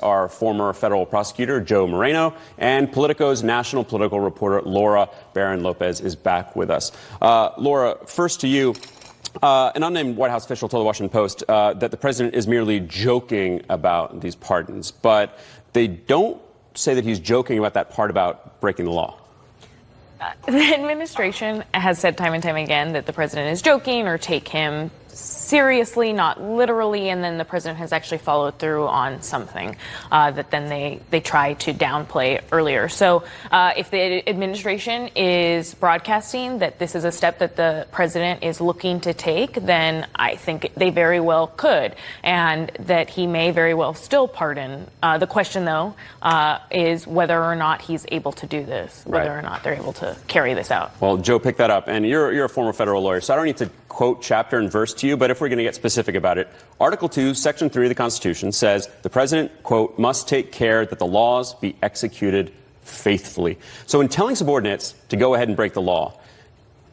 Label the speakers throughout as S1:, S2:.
S1: Our former federal prosecutor, Joe Moreno, and Politico's national political reporter, Laura Barron-Lopez, is back with us. Laura, first to you. An unnamed White House official told the Washington Post that the president is merely joking about these pardons, but they don't say that he's joking about that part about breaking the law.
S2: The administration has said time and time again that the president is joking or take him seriously, not literally, and then the president has actually followed through on something that then they try to downplay earlier. So if the administration is broadcasting that this is a step that the president is looking to take, then I think they very well could, and that he may very well still pardon. The question, though, is whether or not he's able to do this, whether or not they're able to carry this out.
S1: Well, Joe picked that up, and you're a former federal lawyer, so I don't need to quote chapter and verse to you, but if we're going to get specific about it, Article 2, Section 3 of the Constitution says the president, quote, must take care that the laws be executed faithfully. So in telling subordinates to go ahead and break the law,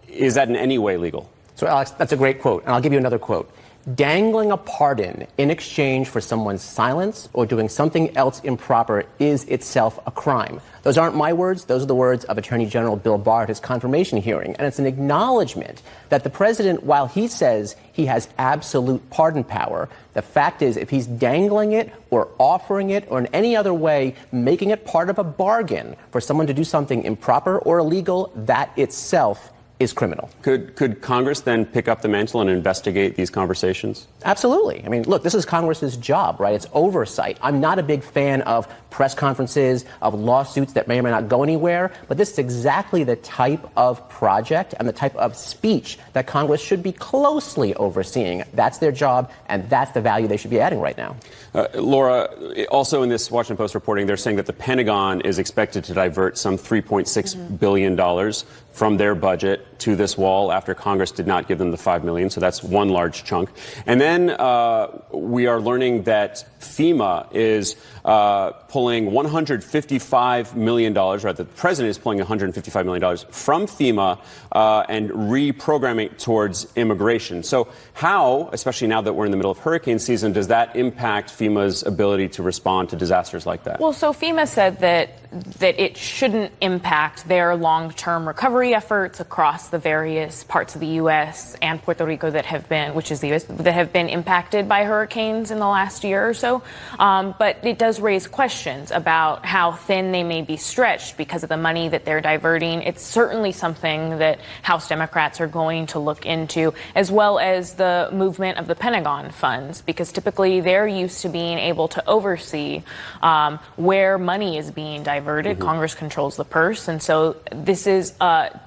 S1: is that in any way legal?
S3: So, Alex, that's a great quote, and I'll give you another quote. Dangling a pardon in exchange for someone's silence or doing something else improper is itself a crime. Those aren't my words. Those are the words of Attorney General Bill Barr at his confirmation hearing. And it's an acknowledgement that the president, while he says he has absolute pardon power, the fact is if he's dangling it or offering it or in any other way making it part of a bargain for someone to do something improper or illegal, that itself is criminal.
S1: Could Congress then pick up the mantle and investigate these conversations?
S3: Absolutely. I mean, look, this is Congress's job, right? It's oversight. I'm not a big fan of press conferences, of lawsuits that may or may not go anywhere, but this is exactly the type of project and the type of speech that Congress should be closely overseeing. That's their job, and that's the value they should be adding right now.
S1: Laura, also in this Washington Post reporting, they're saying that the Pentagon is expected to divert some $3.6 billion from their budget to this wall after Congress did not give them the $5 million. So that's one large chunk. And then we are learning that FEMA is pulling $155 million, rather the president is pulling $155 million from FEMA and reprogramming it towards immigration. So how, especially now that we're in the middle of hurricane season, does that impact FEMA's ability to respond to disasters like that?
S2: Well, so FEMA said that it shouldn't impact their long-term recovery efforts across the various parts of the U.S. and Puerto Rico that have been, which is the U.S., that have been impacted by hurricanes in the last year or so. But it does raise questions about how thin they may be stretched because of the money that they're diverting. It's certainly something that House Democrats are going to look into, as well as the movement of the Pentagon funds, because typically they're used to being able to oversee where money is being diverted. Congress controls the purse. And so this is a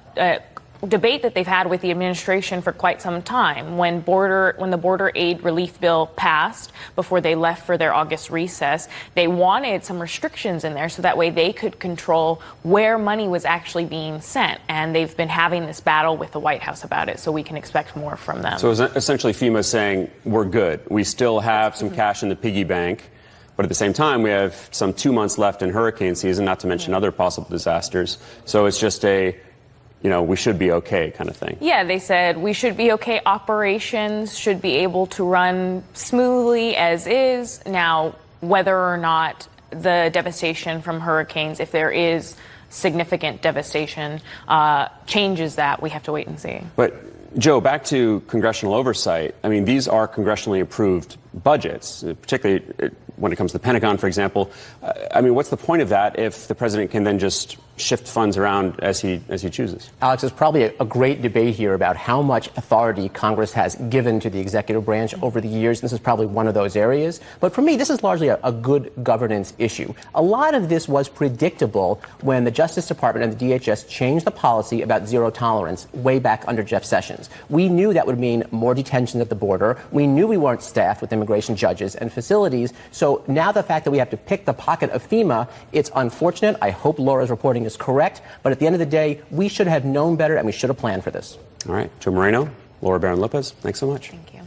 S2: debate that they've had with the administration for quite some time. When the border aid relief bill passed before they left for their August recess, they wanted some restrictions in there so that way they could control where money was actually being sent. And they've been having this battle with the White House about it, so we can expect more from them.
S1: So essentially FEMA is saying we're good. We still have some cash in the piggy bank. But at the same time, we have some 2 months left in hurricane season, not to mention other possible disasters. So it's just we should be okay kind of thing.
S2: Yeah, they said we should be okay. Operations should be able to run smoothly as is. Now, whether or not the devastation from hurricanes, if there is significant devastation, changes that, we have to wait and see.
S1: But Joe, back to congressional oversight. I mean, these are congressionally approved budgets, particularly when it comes to the Pentagon, for example. I mean, what's the point of that if the president can then just shift funds around as he chooses?
S3: Alex, there's probably a great debate here about how much authority Congress has given to the executive branch over the years. This is probably one of those areas. But for me, this is largely a good governance issue. A lot of this was predictable when the Justice Department and the DHS changed the policy about zero tolerance way back under Jeff Sessions. We knew that would mean more detention at the border. We knew we weren't staffed with immigration judges and facilities. So now the fact that we have to pick the pocket of FEMA, it's unfortunate. I hope Laura's reporting is correct. But at the end of the day, we should have known better and we should have planned for this.
S1: All right. Joe Moreno, Laura Barron-Lopez, thanks so much.
S2: Thank you.